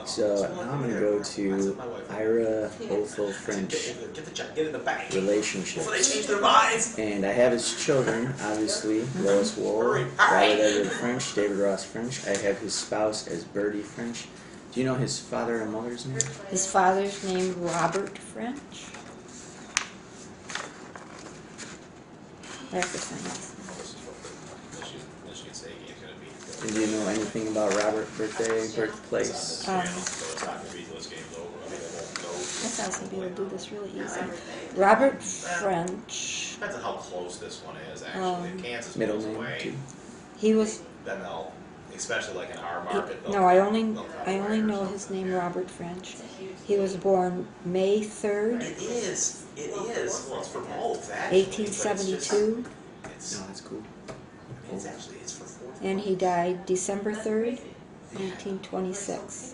So now I'm going to go to Ira Othel French relationships. And I have his children, obviously, Lois Woll, Robert Edward French, David Ross French. I have his spouse as Bertie French. Do you know his father and mother's name? His father's name, Robert French. I have to find this. And do you know anything about Robert's birthplace? I guess I was going to be able to do this really easy. Robert French. Depends on how close this one is, actually. If Kansas Middle goes name, away, too. He was. then they'll, especially like in our market. No, I only know his name, Robert French. He was born May 3rd. It is. It is. Well, it's for both, actually. 1872. No, that's cool. It's actually, it's for 4. And he died December 3rd, 1926,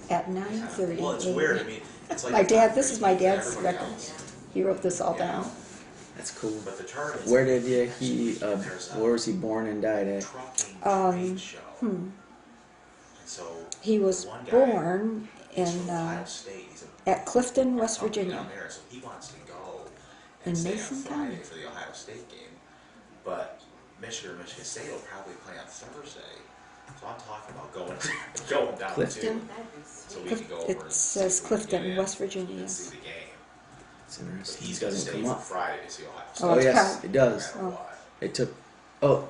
at 9:30 Well, it's weird. I a.m. mean, it's like My dad. This is my dad's everybody record. else. He wrote this all down. That's cool. But the term is Where did where was he born and died at? trucking trade show. And so He was one guy born is in from Ohio State. He's at Clifton, West down Virginia. there, so he wants to go In and stay on Mason Friday County. for the Ohio State game. But Michigan State will probably play on Thursday. So I'm talking about going down Clifton? too. So we can go over It and says see if we can Clifton, get in West Virginia. and Yes. see the game. It's But interesting. he's It going to doesn't stay come for up. Friday to see Ohio State. Oh, Oh it's yes, count. it does. No matter Oh. what. It took. Oh,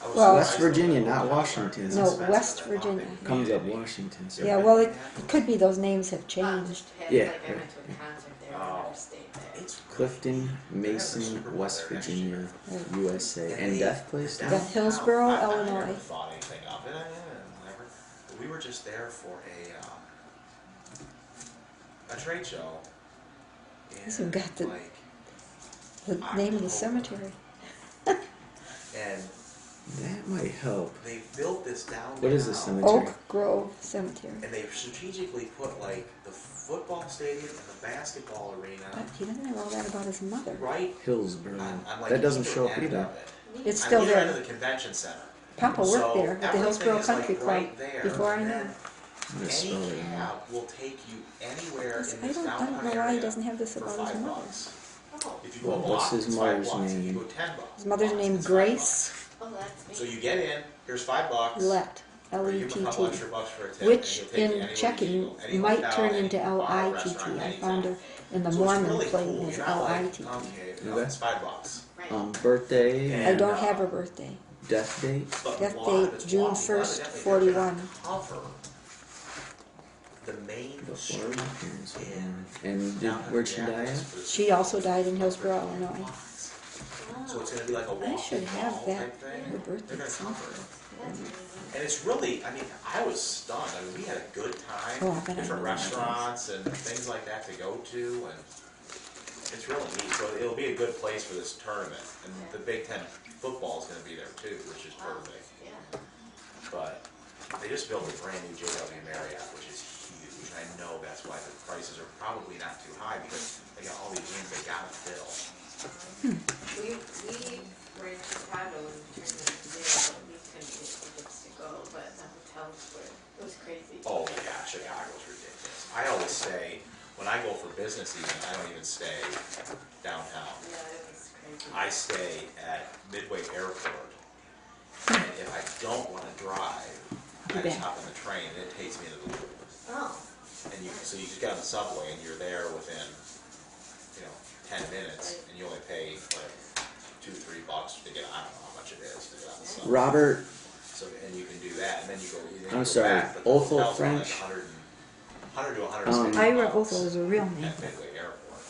I was Well- West surprised Virginia, though, not how Washington. No, expensive West I thought Virginia. they'd be. comes up Washington. So. Yeah, well, it could be those names have changed. Yeah, Like I went to a concert there, but never stayed there. It's Clifton, Mason, West Virginia, USA, and Death Place. Then Hillsboro, I Illinois. never thought anything of it. Never. But we were just there for a trade show. This one got the- like, The name of the cemetery. and That might help. they built this down. What is this cemetery? Oak Grove Cemetery. And they strategically put like the football stadium and the basketball arena But he doesn't have all that about his mother. right. Hillsboro. on, like, That doesn't either show up end either. of it. It's On still either end of there. the convention center. Papa So worked there at the everything Hillsboro is, like, Country Club right there, before I and knew. then I'm gonna spell Any it wrong. cab will take you anywhere Yes, in I this don't downtown know why he area doesn't have this for about his $5. mother. If you go a What's block, his it's mother's $5. If you name? go 10 bucks. His mother's blocks, name it's $5. Grace Oh, that's me. So you get in. Here's $5. Lett, Or you give him a couple L-E-T-T, extra bucks for a tip, which and he'll take you in anywhere you checking go. Any might hotel, turn any into bar, L-I-T-T. restaurant, I anything. found her in the So it's Mormon really plate cool. as You're not like, L-I-T-T. okay, no, Okay. it's $5. Right. Birthday I and don't have her birthday. death date. But Death a lot date, of it's June wrong. 1st, Evidently, they're 41. gonna cover the main Before street my parents were in born. And downtown where'd she die Minneapolis at? for the She also died in Hillsboro, Illinois. So it's going to be like a I walk should have mall that, type thing. her birthday They're going to somewhere. cover it. And it's really, I mean, I was stunned. I mean, we had a good time. Oh, I bet I Different know what it is. restaurants and things like that to go to, and it's really neat. So it'll be a good place for this tournament. And the Big Ten football is going to be there too, which is perfect. Yeah. But they just built a brand new JW Marriott, which is huge. I know that's why the prices are probably not too high, because they got all these rooms they got to fill. We were in Chicago and during the day, but we couldn't get tickets to go, but the hotels were, it was crazy. Oh yeah, Chicago's ridiculous. I always stay, when I go for business even, I don't even stay downtown. Yeah, it was crazy. I stay at Midway Airport, and if I don't want to drive, I just hop on the train and it takes me to the loop. Oh, And so you just get on the subway and you're there within, 10 minutes, and you only pay like $2-3 to get, I don't know how much it is to get on the subway. Robert. So, and you can do that, and then you go, I'm sorry, back, but the Othel hotel's only like French? 100 to 160 Ira bucks Othel is a real name. at Midway Airport.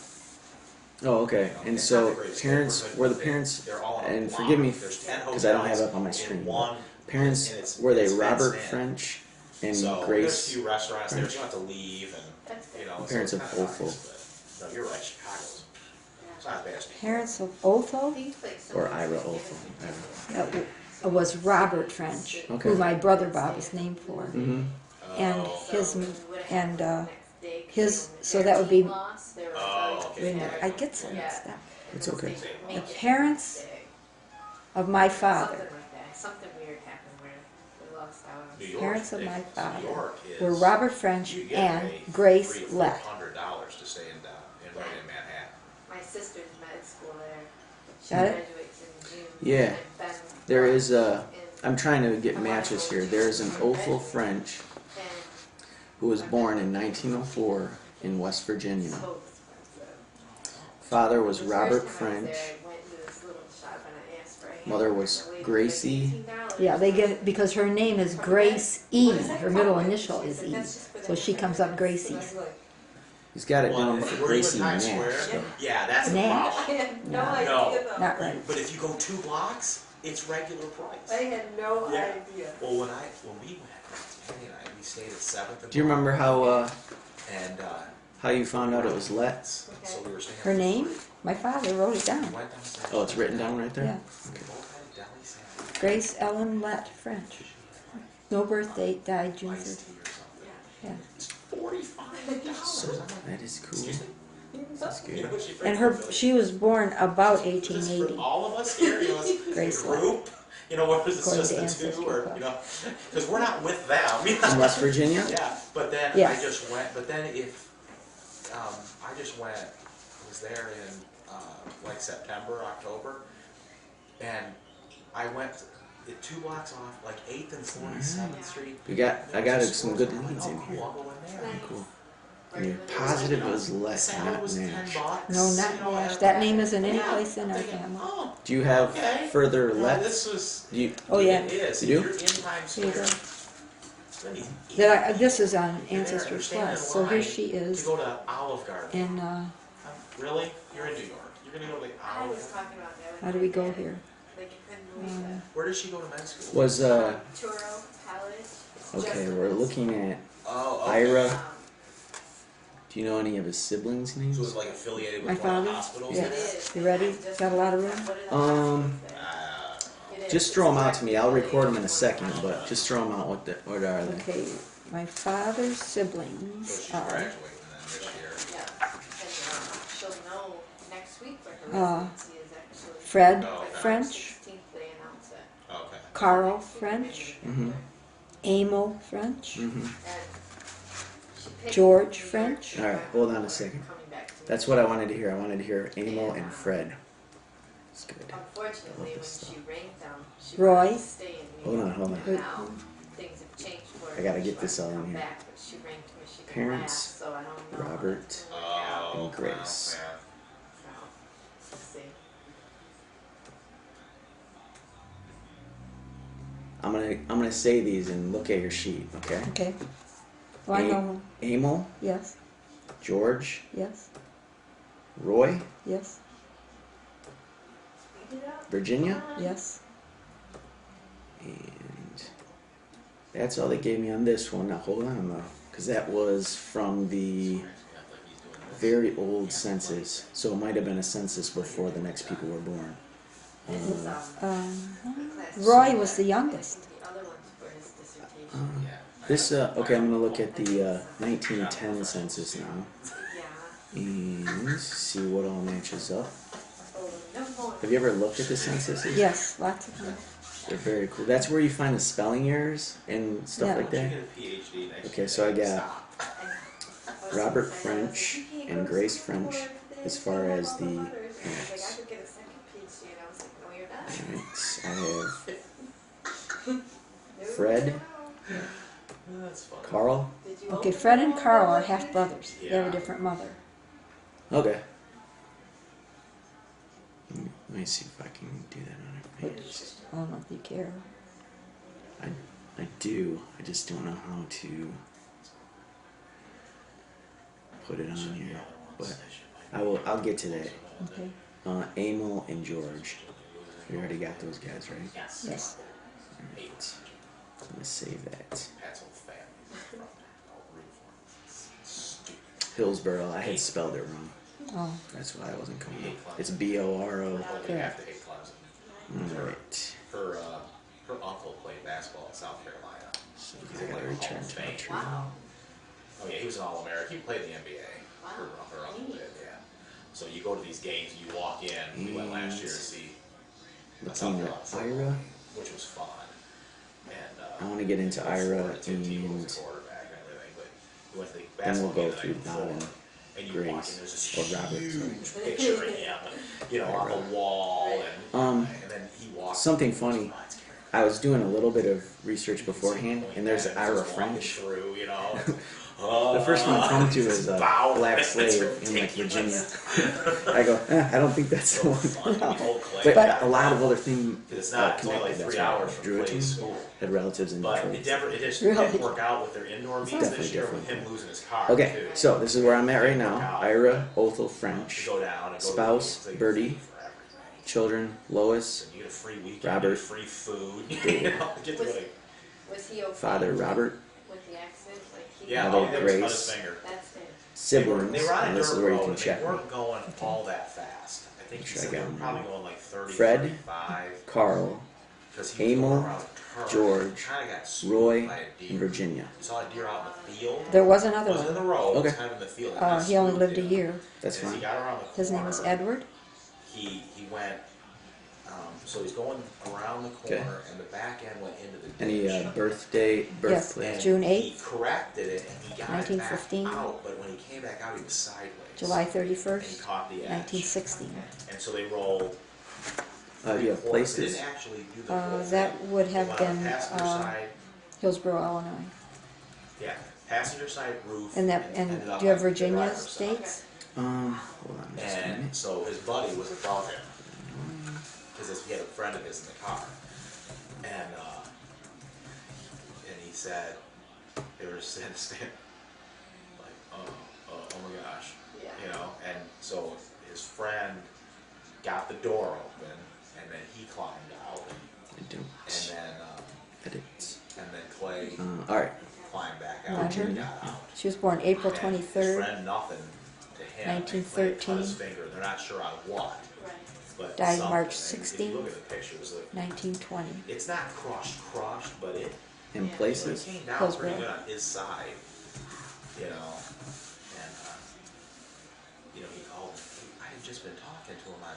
Oh, okay. And It's so not the greatest parents neighborhood, were the but parents, they're all on a and block. forgive me There's 10 because I don't have it hotels up on my in screen. one, Parents and it's- were they it's Robert fenced in. French and So there's a Grace? few restaurants there, French. so you don't have to leave, and that's good. so Parents it's of kinda Othel. nice, but, no, you're right, Chicago's. It's not as bad as Parents of Othel? These like Or some- Ira Othel. That was Robert French, Okay. who my brother Bob is named for. Mm-hmm. And So we would've had the next day 'cause his, when so their that would be, team lost, they were Oh, like, okay. wait a minute, I get some Yeah. stuff. It's okay. The parents of my father, Something like that. Something weird happened where we lost New York, parents of my New father York is, were Robert French you get and paid Grace $300 Lett. to stay in right in Manhattan. My sister's med school there. She Got it? graduates in June. Yeah. And Ben There is a. in- I'm trying to get matches here. There is an Opal French and who was born in 1904 in West Virginia. so expensive. Father was The Robert first time I was French. there, I went to this little shop and I asked for a Mother hamburger, was and the lady Gracie. $18. Yeah, they get it because her name is Grace E. Her middle initial is E. So she comes up Gracie. He's got it down Well, for were you Gracie in Times Nash. Square? though. Yeah, that's the Nash. problem. I had no No. idea No. though. Not right. But if you go 2 blocks, it's regular price. I had no Yeah. idea. Well, when we went, Penny and I, we stayed at 7th and Do you remember how And how you found out it was Letts? so we were staying. Her name? My father wrote it We down. went downstairs. Oh, it's written down right Yeah. there. We both had a deli sandwich. Grace Ellen Lett French. No birth date, died June Iced 30th. tea or something. Yeah. It's $45. So I'm like, that is cool. excuse me? That's You know good. what she And freaking she was born about Just for 1880. all of us here, you know, Grace as a group, you know, what is it, According just to the Ancestry two, or, Club. you know, because we're not with them, you In know. West Virginia. Yeah, but then Yes. I just went, but then I just went, I was there in, like September, October, and I went 2 blocks off, like 8th and 47th Street. I got Just some stores. good I'm like, leads in oh, here. cool, I'll go in there. Cool. And you're positive it was Letts, Salad not was Nash. $10. No, you not know, Nash. and- That name isn't any Yeah, place in our thinking, family. oh, Do you have okay. further Well, Letts? this was. Do you? Oh, yeah. It is. You If do? you're in Times Here you Square, go. then This is on you're there, Ancestry you're standing in Plus. So here line she to is. go to Olive Garden. And Really? You're in New York. You're gonna go to the I Olive was Garden? talking about that. with how do my we go dad. here? Like, you couldn't believe it. Where does she go to med school? Was Churro College. okay? We're looking at Oh, okay. Ira. Do you know any of his siblings' names? So it was like affiliated My with one of the father? hospitals? Yeah. It is. You ready? I just- Got a lot of room? What are the Um, hospitals there? It is. Just throw them out to me. I'll record them in a second, but just throw them out. What are they? Okay, my father's So siblings she's are graduating then this year. Yeah, and she'll know next week what her Uh, residency is actually. Fred Oh, okay. French, 16th they announce it. Okay. Carl French, Mhm. Amo French, Mhm. And she picked George New York French. All right, hold on a second. coming back to That's me. what I wanted to hear. I wanted to hear Amo and Fred. It's good. Unfortunately, when this she ranked them, she Roy. wanted to stay in New Hold on, York. hold on. Who- Now, things have changed for her. I gotta She get this wants to all in come here. back, but she ranked Michigan Parents, last, so I don't know. Robert, It's gonna work out. Oh, and Grace. wow, So, we'll see. I'm gonna say these and look at your sheet, okay? okay. Oh, I know him. Amo, Yes, George, yes, Roy, yes, Speed it up. Virginia, yes. and that's all they gave me on this one. Now hold on though, because that was from the very old census, so it might have been a census before the next people were born. This is, class Roy was the youngest. The other one's for his dissertation. This okay, I'm gonna look at the 1910 census now Yeah. and see what all matches up. Oh, no more. Have you ever looked at the censuses? Yes, lots of them. They're very cool. That's where you find the spelling errors and stuff Yeah. like yeah. that. Get a PhD next Okay, year. so I got And Robert I was French like, "You can't and go Grace to school French for this, as far you have as all the letters." And I was like, parents. I could get a second PhD, and I was like, no, you're not. Alright, I have Fred, That's fun. Carl. Did you Okay, open Fred it and all Carl are up? half brothers. They have a Yeah. different mother. Okay. Let me see if I can do that on her Which face. I don't know if you care. I do. I just don't know how to put it on here. But I'll get to that. Okay. Amo and George. We already got those guys, right? Yes. Alright. I'm gonna save that. Pat's whole family. I'll root for him. Stupid. Hillsboro. I had spelled it wrong. Oh, That's why I wasn't coming up. It's B-O-R-O. You have to hate Clemson. Alright. Her uncle played basketball in South Carolina. So He's I in gotta like the Hall return of to my Fame. tree. Wow. Oh yeah, he was an All-American. He played in the NBA. Wow. Her uncle did, yeah. So you go to these games, you walk in. We went last year to see South Looking Carolina at football, Ira. which was fun. And I want to get into Ira, and then we'll go through Don and Grace, or Robert. Sorry. Picture of him, on the wall, and then he walks. Something funny. I was doing a little bit of research beforehand, and there's Ira French. Through, The first one I come to is a black slave in like Virginia. I go, I don't think that's the one. But a lot of other things It's not only like connected. 3 That's hours right. from Druid Clay's school. had relatives in But Detroit. it just Really? didn't work out with their indoor meets Definitely this year with different. him losing his car. Okay, too. so this is where I'm at right now. Ira, Othel To French, go down and go spouse, to the Bertie, for everything. children, Lois, You get a free weekend, Robert, you get free food. David. Get to go to, Was he okay? father Robert, With the accent? Like he yeah, Mother all he did was cut his Grace. finger. That's it. siblings, They were on and a this is dirt where you road, can and check they me. weren't going all that fast. I think he Sure, I said they got were them. probably going like 30, Fred, 35. Carl, 'Cause he was going Emil, around a turn. George, Kinda got spooked Roy, by a and deer. Virginia. Saw a deer out in the field. There was It another wasn't in the one. road, it was Okay. kind of in the field. It got He only spooked, lived a year. That's As he fine. got around the His name was corner, Edward. He went, so he's going around the Okay. corner, and the back end went into the Any ditch. birthday, Yes, birthplace? June He 8th, corrected it, and he got it 1915. back out, but when he came back out, he was sideways. July And he 31st, caught the edge. 1916. And so they rolled. You have They places? didn't actually do the whole That thing. would They have went on been passenger side, Hillsborough, Illinois. yeah, passenger side roof. And ended up do you have on the Virginia driver's side. states? Hold on just a minute. And so his buddy was above him, because he had a friend of his in the car. And he said, they were standing like, oh my gosh, Yeah. and so his friend got the door open, and then he climbed out, I don't. Edits. and then Clay Alright. climbed back Not out and her. got out. She was born April And his 23rd, friend, nothing to him. and Clay cut 1913. his finger. They're not sure on what, Right. but Died something. March And if you look 16th. at the pictures, 1920. it's not crushed, but it In Yeah. places? came down Hillsborough. pretty good on his side, and he called. I had just been talking to him on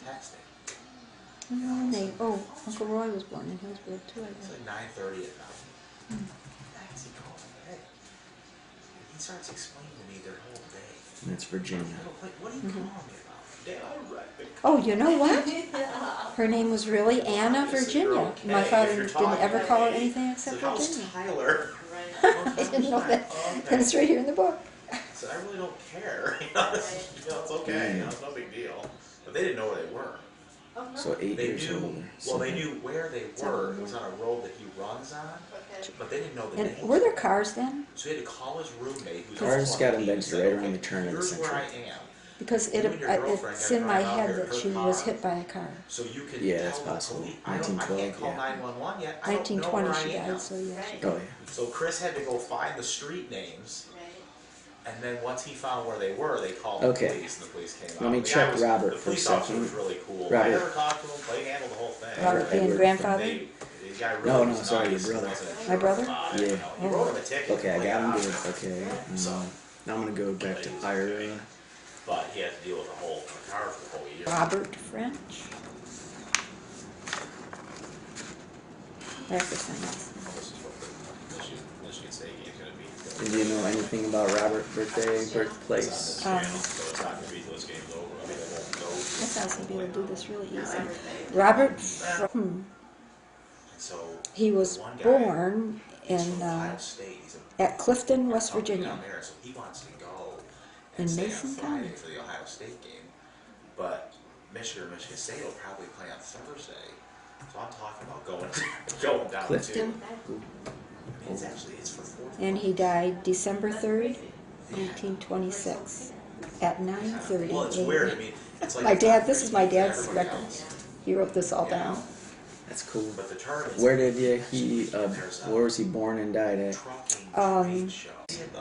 texting. Uncle Roy was born in Hillsborough too, I It's guess. like 9:30 at night. That's he called me. Hey, and he starts explaining to me their whole day. And that's Virginia. I go, "Wait, what are you calling me about? Dad, I read the Oh, you know what? Her name was really Anna Virginia. My father didn't ever call her anything except So how's Virginia. Tyler? Right. I didn't know that. Oh, And okay. it's right here in the book. So I really don't care. It's okay. It's no big deal. But they didn't know where they were. Oh, no. So 8 They years knew. older. Well, they knew where they were. It was on a road that he runs on, Okay. but they didn't know the And name. were there cars then? So he had to call his roommate, who's Cars also got on the team, invented and said, right around "Okay, the turn of the here's where I century." am. Because You and your girlfriend it's gotta in my drive out head here that in she her was car. hit by a car. So you can Yeah, tell that's the possible. police, I can't 1912, call yeah. 911 yet. I don't know 1920 where she I am. died, so yeah. Right. Oh, yeah. So Chris had to go find the street names, Right. and then once he found where they were, they called Okay. the police, and the police came out. Let me The guy check was- Robert the for a police officer second. was really cool. Robert. I never talked to him, but he handled the whole thing. Robert being Edward. grandfather? The guy really No, was sorry, your nice. brother. Wasn't a My jerk brother? about it, Yeah. you know. He wrote him a ticket. Okay, I like, got him ah, good. Okay. Now I'm gonna go back to Ira. But he had to deal with the whole car for the whole year. Robert French. There's the sign. This is what the Michigan State game's gonna be. And do you know anything about Robert's birthday, birthplace? It's on this channel, so it's not gonna be till this game's over. I mean, it won't go. I thought I'd be able to do this really easy. Everything. Robert, And so he was one guy born is in from Ohio State. He's a at Clifton, West company Virginia. down there, so he wants to go In and stay on Mason Friday County. for the Ohio State game. But Michigan State will probably play on Thursday. So I'm talking about going down Clifton? to. I mean, it's for 4th. And he died December 3rd, 1926, at 9:30 Well, it's weird. I a.m. mean, it's like My it's dad, not this is crazy my for dad's everybody record. else. He wrote this all Yeah. down. That's cool. But the tournament. Where did where was he born and died at?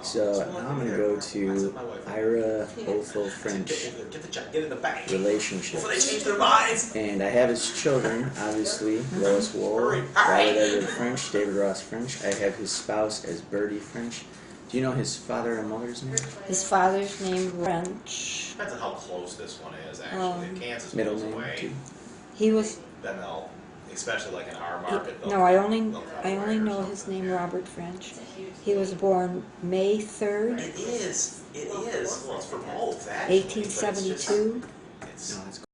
So now I'm gonna go to Ira Othel French Get in the bank relationships. before they change their minds. And I have his children, obviously, Lois Woll, Robert Edward French, David Ross French. I have his spouse as Bertie French. Do you know his father and mother's name? His father's name French. Depends on how close this one is, actually. If Kansas Middle moves name, away, too. He was then they'll. especially like in our market. No, I only know his name, Robert French. He was born May 3rd, It is. Well, it's for both, actually. 1872. It's No, it's